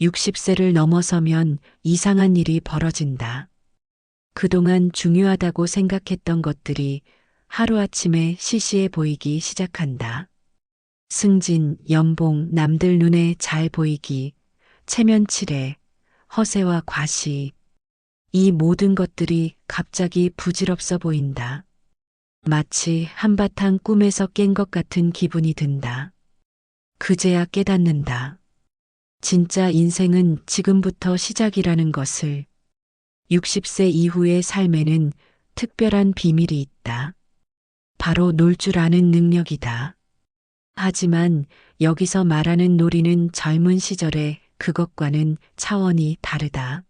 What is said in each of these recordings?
60세를 넘어서면 이상한 일이 벌어진다. 그동안 중요하다고 생각했던 것들이 하루아침에 시시해 보이기 시작한다. 승진, 연봉, 남들 눈에 잘 보이기, 체면 칠해, 허세와 과시. 이 모든 것들이 갑자기 부질없어 보인다. 마치 한바탕 꿈에서 깬 것 같은 기분이 든다. 그제야 깨닫는다. 진짜 인생은 지금부터 시작이라는 것을. 60세 이후의 삶에는 특별한 비밀이 있다. 바로 놀 줄 아는 능력이다. 하지만 여기서 말하는 놀이는 젊은 시절의 그것과는 차원이 다르다.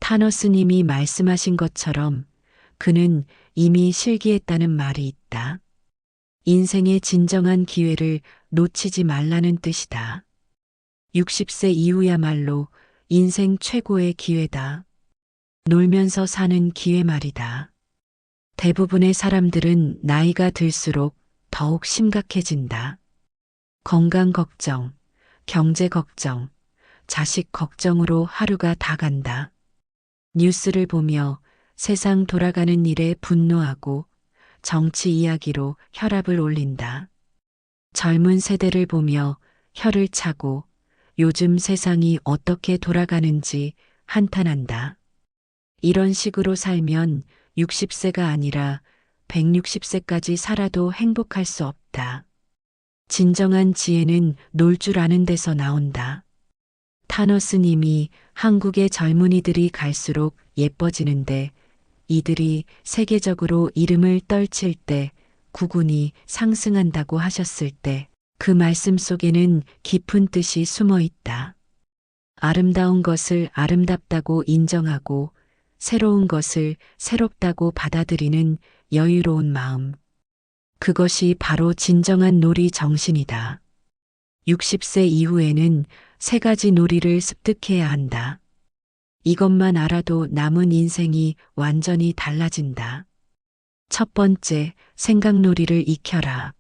타너스님이 말씀하신 것처럼 그는 이미 실기했다는 말이 있다. 인생의 진정한 기회를 놓치지 말라는 뜻이다. 60세 이후야말로 인생 최고의 기회다. 놀면서 사는 기회 말이다. 대부분의 사람들은 나이가 들수록 더욱 심각해진다. 건강 걱정, 경제 걱정, 자식 걱정으로 하루가 다 간다. 뉴스를 보며 세상 돌아가는 일에 분노하고 정치 이야기로 혈압을 올린다. 젊은 세대를 보며 혀를 차고 요즘 세상이 어떻게 돌아가는지 한탄한다. 이런 식으로 살면 60세가 아니라 160세까지 살아도 행복할 수 없다. 진정한 지혜는 놀 줄 아는 데서 나온다. 타너스님이 한국의 젊은이들이 갈수록 예뻐지는데 이들이 세계적으로 이름을 떨칠 때 구군이 상승한다고 하셨을 때 그 말씀 속에는 깊은 뜻이 숨어 있다. 아름다운 것을 아름답다고 인정하고 새로운 것을 새롭다고 받아들이는 여유로운 마음. 그것이 바로 진정한 놀이 정신이다. 60세 이후에는 세 가지 놀이를 습득해야 한다. 이것만 알아도 남은 인생이 완전히 달라진다. 첫 번째, 생각놀이를 익혀라.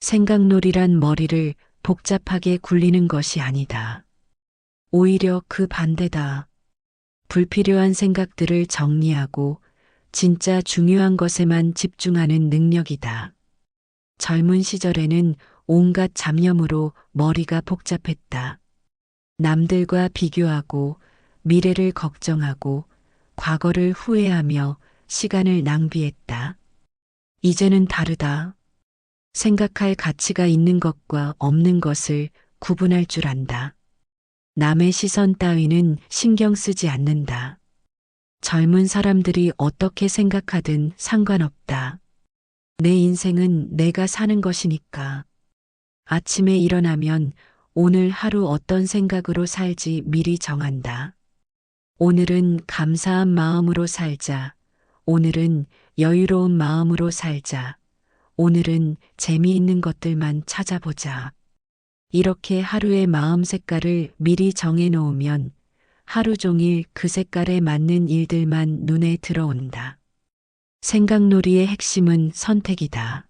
생각놀이란 머리를 복잡하게 굴리는 것이 아니다. 오히려 그 반대다. 불필요한 생각들을 정리하고 진짜 중요한 것에만 집중하는 능력이다. 젊은 시절에는 온갖 잡념으로 머리가 복잡했다. 남들과 비교하고 미래를 걱정하고 과거를 후회하며 시간을 낭비했다. 이제는 다르다. 생각할 가치가 있는 것과 없는 것을 구분할 줄 안다. 남의 시선 따위는 신경 쓰지 않는다. 젊은 사람들이 어떻게 생각하든 상관없다. 내 인생은 내가 사는 것이니까. 아침에 일어나면 오늘 하루 어떤 생각으로 살지 미리 정한다. 오늘은 감사한 마음으로 살자. 오늘은 여유로운 마음으로 살자. 오늘은 재미있는 것들만 찾아보자. 이렇게 하루의 마음 색깔을 미리 정해 놓으면 하루 종일 그 색깔에 맞는 일들만 눈에 들어온다. 생각놀이의 핵심은 선택이다.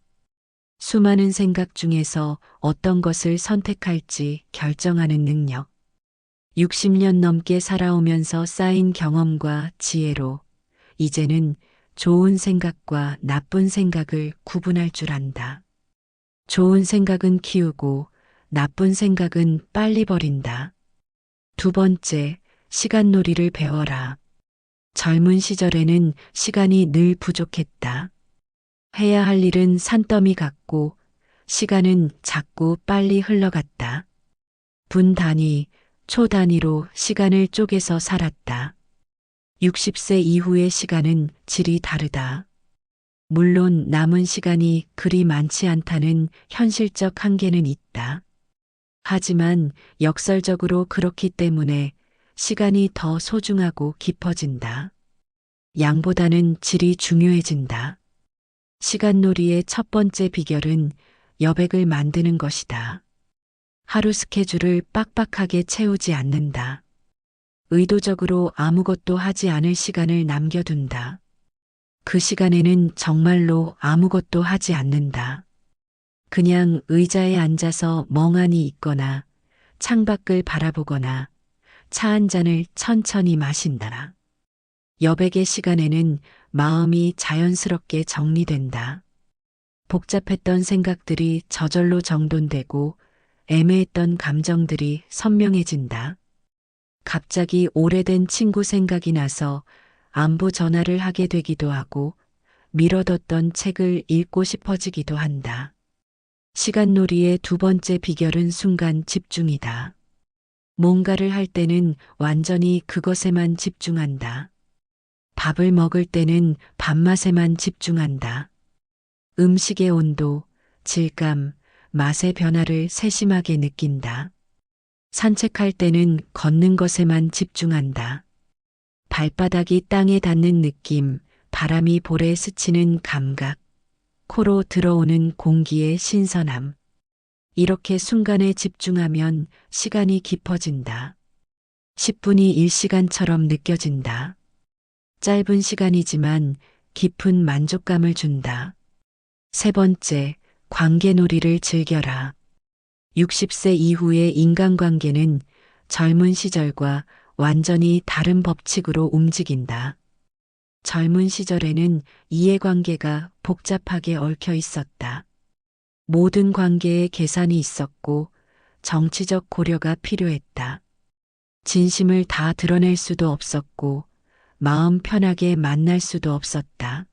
수많은 생각 중에서 어떤 것을 선택할지 결정하는 능력. 60년 넘게 살아오면서 쌓인 경험과 지혜로 이제는 좋은 생각과 나쁜 생각을 구분할 줄 안다. 좋은 생각은 키우고 나쁜 생각은 빨리 버린다. 두 번째, 시간놀이를 배워라. 젊은 시절에는 시간이 늘 부족했다. 해야 할 일은 산더미 같고 시간은 자꾸 빨리 흘러갔다. 분 단위, 초 단위로 시간을 쪼개서 살았다. 60세 이후의 시간은 질이 다르다. 물론 남은 시간이 그리 많지 않다는 현실적 한계는 있다. 하지만 역설적으로 그렇기 때문에 시간이 더 소중하고 깊어진다. 양보다는 질이 중요해진다. 시간놀이의 첫 번째 비결은 여백을 만드는 것이다. 하루 스케줄을 빡빡하게 채우지 않는다. 의도적으로 아무것도 하지 않을 시간을 남겨둔다. 그 시간에는 정말로 아무것도 하지 않는다. 그냥 의자에 앉아서 멍하니 있거나 창밖을 바라보거나 차 한 잔을 천천히 마신다. 여백의 시간에는 마음이 자연스럽게 정리된다. 복잡했던 생각들이 저절로 정돈되고 애매했던 감정들이 선명해진다. 갑자기 오래된 친구 생각이 나서 안부 전화를 하게 되기도 하고 미뤄뒀던 책을 읽고 싶어지기도 한다. 시간놀이의 두 번째 비결은 순간 집중이다. 뭔가를 할 때는 완전히 그것에만 집중한다. 밥을 먹을 때는 밥맛에만 집중한다. 음식의 온도, 질감, 맛의 변화를 세심하게 느낀다. 산책할 때는 걷는 것에만 집중한다. 발바닥이 땅에 닿는 느낌, 바람이 볼에 스치는 감각, 코로 들어오는 공기의 신선함. 이렇게 순간에 집중하면 시간이 깊어진다. 10분이 1시간처럼 느껴진다. 짧은 시간이지만 깊은 만족감을 준다. 세 번째, 관계놀이를 즐겨라. 60세 이후의 인간관계는 젊은 시절과 완전히 다른 법칙으로 움직인다. 젊은 시절에는 이해관계가 복잡하게 얽혀 있었다. 모든 관계에 계산이 있었고 정치적 고려가 필요했다. 진심을 다 드러낼 수도 없었고 마음 편하게 만날 수도 없었다.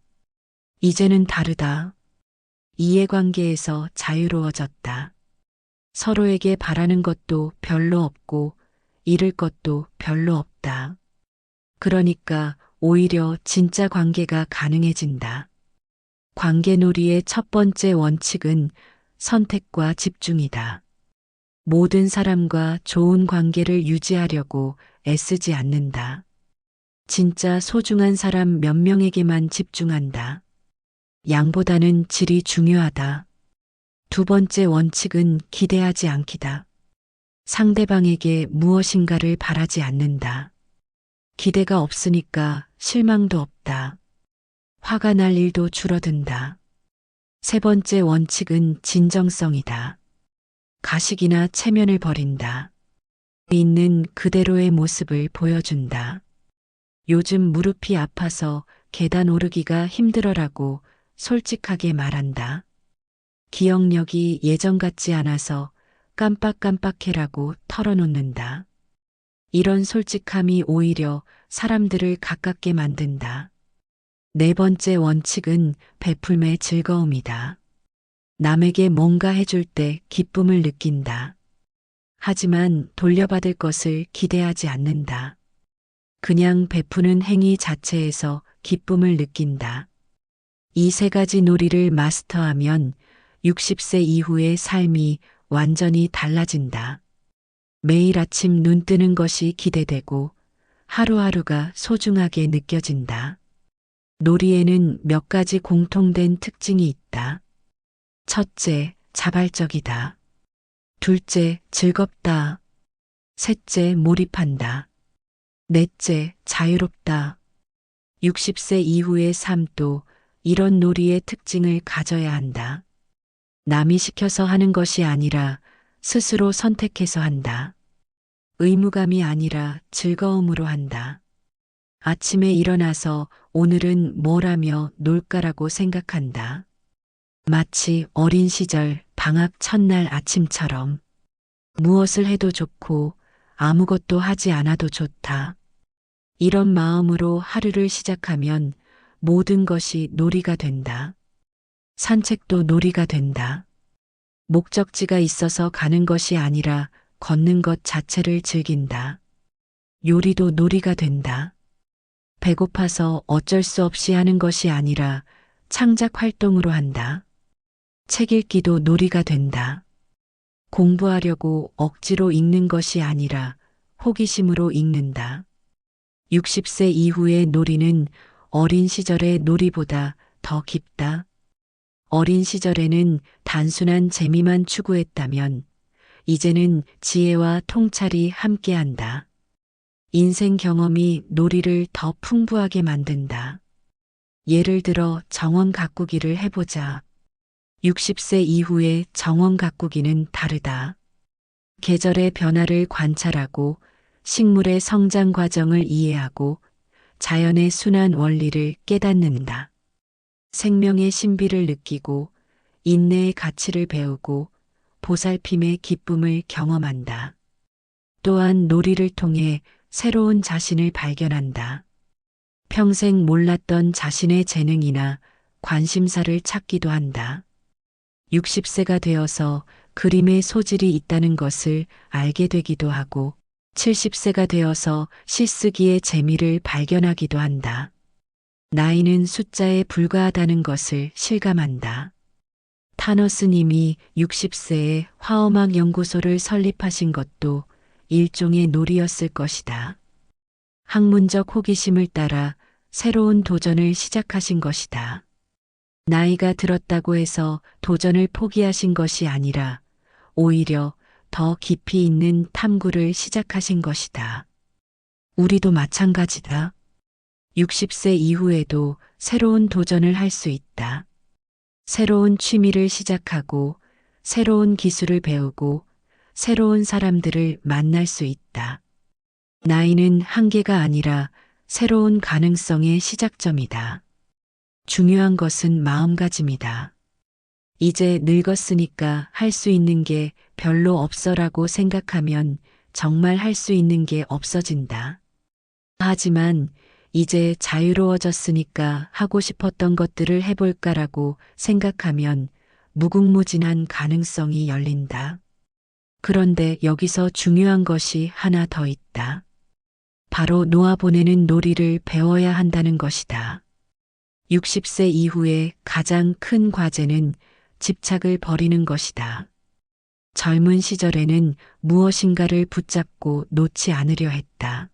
이제는 다르다. 이해관계에서 자유로워졌다. 서로에게 바라는 것도 별로 없고 잃을 것도 별로 없다. 그러니까 오히려 진짜 관계가 가능해진다. 관계놀이의 첫 번째 원칙은 선택과 집중이다. 모든 사람과 좋은 관계를 유지하려고 애쓰지 않는다. 진짜 소중한 사람 몇 명에게만 집중한다. 양보다는 질이 중요하다. 두 번째 원칙은 기대하지 않기다. 상대방에게 무엇인가를 바라지 않는다. 기대가 없으니까 실망도 없다. 화가 날 일도 줄어든다. 세 번째 원칙은 진정성이다. 가식이나 체면을 버린다. 있는 그대로의 모습을 보여준다. 요즘 무릎이 아파서 계단 오르기가 힘들어라고 솔직하게 말한다. 기억력이 예전 같지 않아서 깜빡깜빡해라고 털어놓는다. 이런 솔직함이 오히려 사람들을 가깝게 만든다. 네 번째 원칙은 베풀매 즐거움이다. 남에게 뭔가 해줄 때 기쁨을 느낀다. 하지만 돌려받을 것을 기대하지 않는다. 그냥 베푸는 행위 자체에서 기쁨을 느낀다. 이 세 가지 놀이를 마스터하면 60세 이후의 삶이 완전히 달라진다. 매일 아침 눈 뜨는 것이 기대되고 하루하루가 소중하게 느껴진다. 놀이에는 몇 가지 공통된 특징이 있다. 첫째, 자발적이다. 둘째, 즐겁다. 셋째, 몰입한다. 넷째, 자유롭다. 60세 이후의 삶도 이런 놀이의 특징을 가져야 한다. 남이 시켜서 하는 것이 아니라 스스로 선택해서 한다. 의무감이 아니라 즐거움으로 한다. 아침에 일어나서 오늘은 뭘 하며 놀까라고 생각한다. 마치 어린 시절 방학 첫날 아침처럼 무엇을 해도 좋고 아무것도 하지 않아도 좋다. 이런 마음으로 하루를 시작하면 모든 것이 놀이가 된다. 산책도 놀이가 된다. 목적지가 있어서 가는 것이 아니라 걷는 것 자체를 즐긴다. 요리도 놀이가 된다. 배고파서 어쩔 수 없이 하는 것이 아니라 창작 활동으로 한다. 책 읽기도 놀이가 된다. 공부하려고 억지로 읽는 것이 아니라 호기심으로 읽는다. 60세 이후의 놀이는 어린 시절의 놀이보다 더 깊다. 어린 시절에는 단순한 재미만 추구했다면 이제는 지혜와 통찰이 함께한다. 인생 경험이 놀이를 더 풍부하게 만든다. 예를 들어 정원 가꾸기를 해보자. 60세 이후의 정원 가꾸기는 다르다. 계절의 변화를 관찰하고 식물의 성장 과정을 이해하고 자연의 순환 원리를 깨닫는다. 생명의 신비를 느끼고 인내의 가치를 배우고 보살핌의 기쁨을 경험한다. 또한 놀이를 통해 새로운 자신을 발견한다. 평생 몰랐던 자신의 재능이나 관심사를 찾기도 한다. 60세가 되어서 그림의 소질이 있다는 것을 알게 되기도 하고 70세가 되어서 시쓰기의 재미를 발견하기도 한다. 나이는 숫자에 불과하다는 것을 실감한다. 타너스님이 60세에 화엄학 연구소를 설립하신 것도 일종의 놀이였을 것이다. 학문적 호기심을 따라 새로운 도전을 시작하신 것이다. 나이가 들었다고 해서 도전을 포기하신 것이 아니라 오히려 더 깊이 있는 탐구를 시작하신 것이다. 우리도 마찬가지다. 60세 이후에도 새로운 도전을 할 수 있다. 새로운 취미를 시작하고 새로운 기술을 배우고 새로운 사람들을 만날 수 있다. 나이는 한계가 아니라 새로운 가능성의 시작점이다. 중요한 것은 마음가짐이다. 이제 늙었으니까 할 수 있는 게 별로 없어라고 생각하면 정말 할 수 있는 게 없어진다. 하지만 이제 자유로워졌으니까 하고 싶었던 것들을 해볼까라고 생각하면 무궁무진한 가능성이 열린다. 그런데 여기서 중요한 것이 하나 더 있다. 바로 놓아보내는 놀이를 배워야 한다는 것이다. 60세 이후에 가장 큰 과제는 집착을 버리는 것이다. 젊은 시절에는 무엇인가를 붙잡고 놓지 않으려 했다.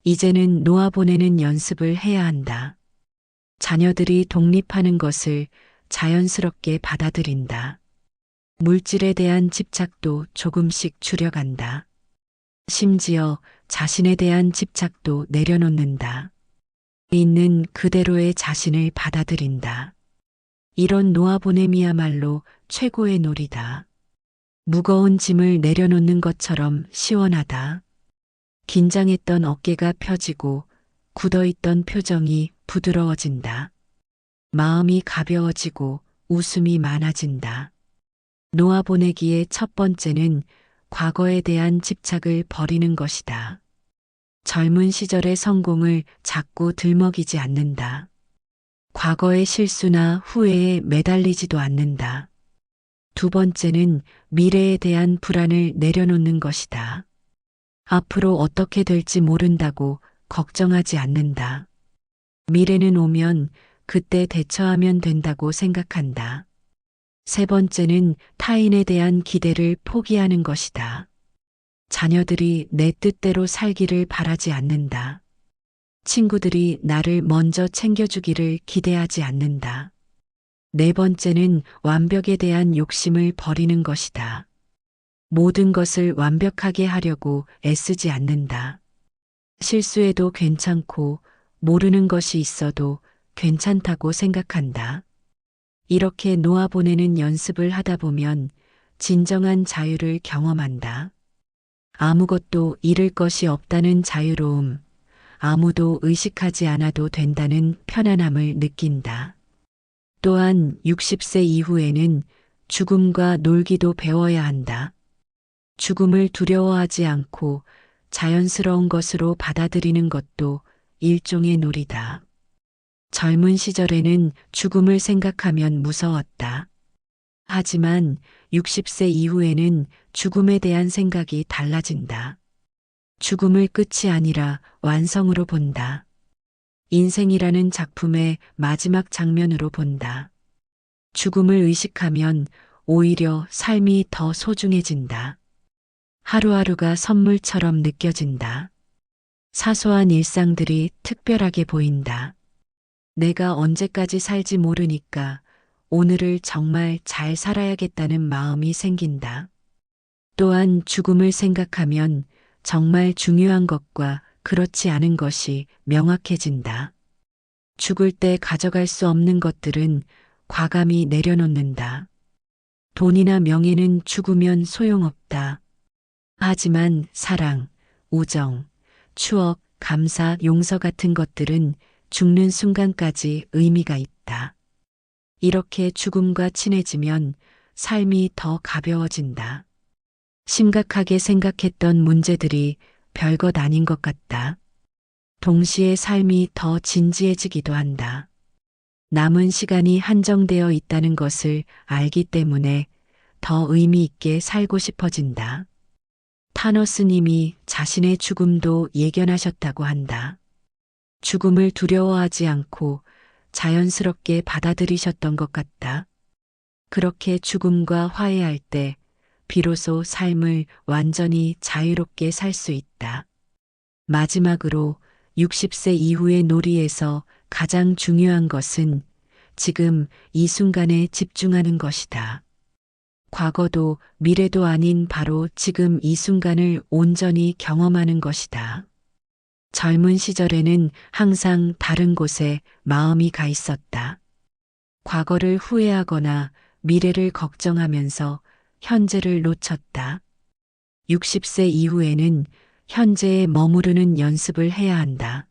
이제는 놓아보내는 연습을 해야 한다. 자녀들이 독립하는 것을 자연스럽게 받아들인다. 물질에 대한 집착도 조금씩 줄여간다. 심지어 자신에 대한 집착도 내려놓는다. 있는 그대로의 자신을 받아들인다. 이런 놓아보냄이야말로 최고의 놀이다. 무거운 짐을 내려놓는 것처럼 시원하다. 긴장했던 어깨가 펴지고 굳어있던 표정이 부드러워진다. 마음이 가벼워지고 웃음이 많아진다. 놓아보내기의 첫 번째는 과거에 대한 집착을 버리는 것이다. 젊은 시절의 성공을 자꾸 들먹이지 않는다. 과거의 실수나 후회에 매달리지도 않는다. 두 번째는 미래에 대한 불안을 내려놓는 것이다. 앞으로 어떻게 될지 모른다고 걱정하지 않는다. 미래는 오면 그때 대처하면 된다고 생각한다. 세 번째는 타인에 대한 기대를 포기하는 것이다. 자녀들이 내 뜻대로 살기를 바라지 않는다. 친구들이 나를 먼저 챙겨주기를 기대하지 않는다. 네 번째는 완벽에 대한 욕심을 버리는 것이다. 모든 것을 완벽하게 하려고 애쓰지 않는다. 실수해도 괜찮고 모르는 것이 있어도 괜찮다고 생각한다. 이렇게 놓아보내는 연습을 하다 보면 진정한 자유를 경험한다. 아무것도 잃을 것이 없다는 자유로움, 아무도 의식하지 않아도 된다는 편안함을 느낀다. 또한 60세 이후에는 죽음과 놀기도 배워야 한다. 죽음을 두려워하지 않고 자연스러운 것으로 받아들이는 것도 일종의 놀이다. 젊은 시절에는 죽음을 생각하면 무서웠다. 하지만 60세 이후에는 죽음에 대한 생각이 달라진다. 죽음을 끝이 아니라 완성으로 본다. 인생이라는 작품의 마지막 장면으로 본다. 죽음을 의식하면 오히려 삶이 더 소중해진다. 하루하루가 선물처럼 느껴진다. 사소한 일상들이 특별하게 보인다. 내가 언제까지 살지 모르니까 오늘을 정말 잘 살아야겠다는 마음이 생긴다. 또한 죽음을 생각하면 정말 중요한 것과 그렇지 않은 것이 명확해진다. 죽을 때 가져갈 수 없는 것들은 과감히 내려놓는다. 돈이나 명예는 죽으면 소용없다. 하지만 사랑, 우정, 추억, 감사, 용서 같은 것들은 죽는 순간까지 의미가 있다. 이렇게 죽음과 친해지면 삶이 더 가벼워진다. 심각하게 생각했던 문제들이 별것 아닌 것 같다. 동시에 삶이 더 진지해지기도 한다. 남은 시간이 한정되어 있다는 것을 알기 때문에 더 의미 있게 살고 싶어진다. 타노스님이 자신의 죽음도 예견하셨다고 한다. 죽음을 두려워하지 않고 자연스럽게 받아들이셨던 것 같다. 그렇게 죽음과 화해할 때 비로소 삶을 완전히 자유롭게 살 수 있다. 마지막으로 60세 이후의 놀이에서 가장 중요한 것은 지금 이 순간에 집중하는 것이다. 과거도 미래도 아닌 바로 지금 이 순간을 온전히 경험하는 것이다. 젊은 시절에는 항상 다른 곳에 마음이 가 있었다. 과거를 후회하거나 미래를 걱정하면서 현재를 놓쳤다. 60세 이후에는 현재에 머무르는 연습을 해야 한다.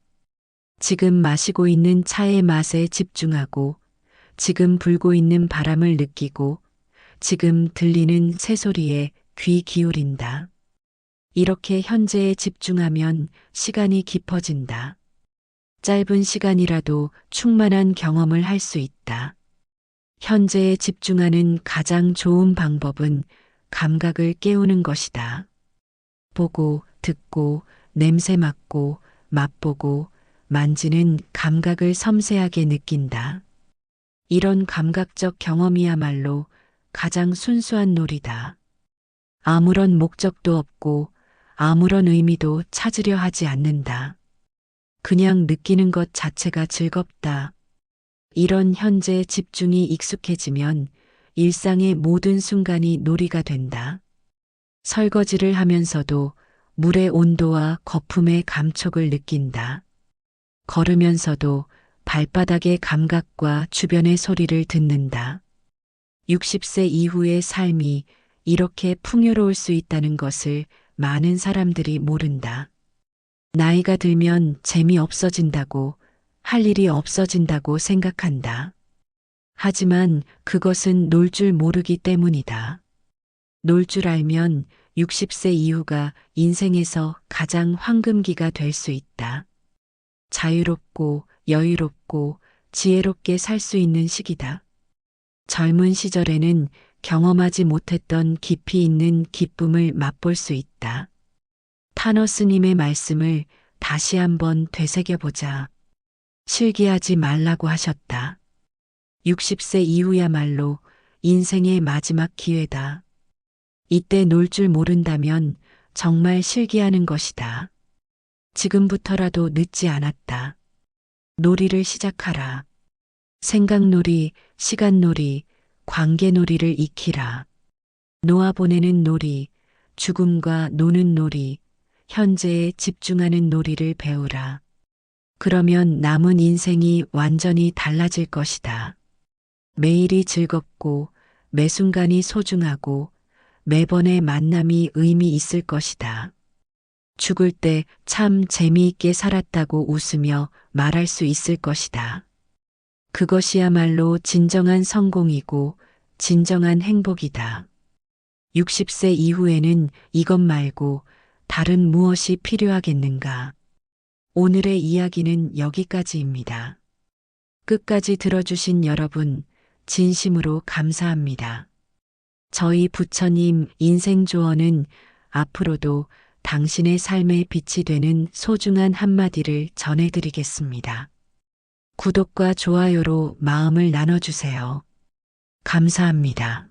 지금 마시고 있는 차의 맛에 집중하고, 지금 불고 있는 바람을 느끼고, 지금 들리는 새소리에 귀 기울인다. 이렇게 현재에 집중하면 시간이 깊어진다. 짧은 시간이라도 충만한 경험을 할 수 있다. 현재에 집중하는 가장 좋은 방법은 감각을 깨우는 것이다. 보고, 듣고, 냄새 맡고, 맛보고, 만지는 감각을 섬세하게 느낀다. 이런 감각적 경험이야말로 가장 순수한 놀이다. 아무런 목적도 없고 아무런 의미도 찾으려 하지 않는다. 그냥 느끼는 것 자체가 즐겁다. 이런 현재 집중이 익숙해지면 일상의 모든 순간이 놀이가 된다. 설거지를 하면서도 물의 온도와 거품의 감촉을 느낀다. 걸으면서도 발바닥의 감각과 주변의 소리를 듣는다. 60세 이후의 삶이 이렇게 풍요로울 수 있다는 것을 많은 사람들이 모른다. 나이가 들면 재미 없어진다고, 할 일이 없어진다고 생각한다. 하지만 그것은 놀 줄 모르기 때문이다. 놀 줄 알면 60세 이후가 인생에서 가장 황금기가 될 수 있다. 자유롭고 여유롭고 지혜롭게 살 수 있는 시기다. 젊은 시절에는 경험하지 못했던 깊이 있는 기쁨을 맛볼 수 있다. 타너스님의 말씀을 다시 한번 되새겨보자. 실기하지 말라고 하셨다. 60세 이후야말로 인생의 마지막 기회다. 이때 놀 줄 모른다면 정말 실기하는 것이다. 지금부터라도 늦지 않았다. 놀이를 시작하라. 생각놀이, 시간놀이, 관계놀이를 익히라. 놓아보내는 놀이, 죽음과 노는 놀이, 현재에 집중하는 놀이를 배우라. 그러면 남은 인생이 완전히 달라질 것이다. 매일이 즐겁고 매 순간이 소중하고 매번의 만남이 의미 있을 것이다. 죽을 때 참 재미있게 살았다고 웃으며 말할 수 있을 것이다. 그것이야말로 진정한 성공이고 진정한 행복이다. 60세 이후에는 이것 말고 다른 무엇이 필요하겠는가? 오늘의 이야기는 여기까지입니다. 끝까지 들어주신 여러분, 진심으로 감사합니다. 저희 부처님 인생조언은 앞으로도 당신의 삶의 빛이 되는 소중한 한마디를 전해드리겠습니다. 구독과 좋아요로 마음을 나눠주세요. 감사합니다.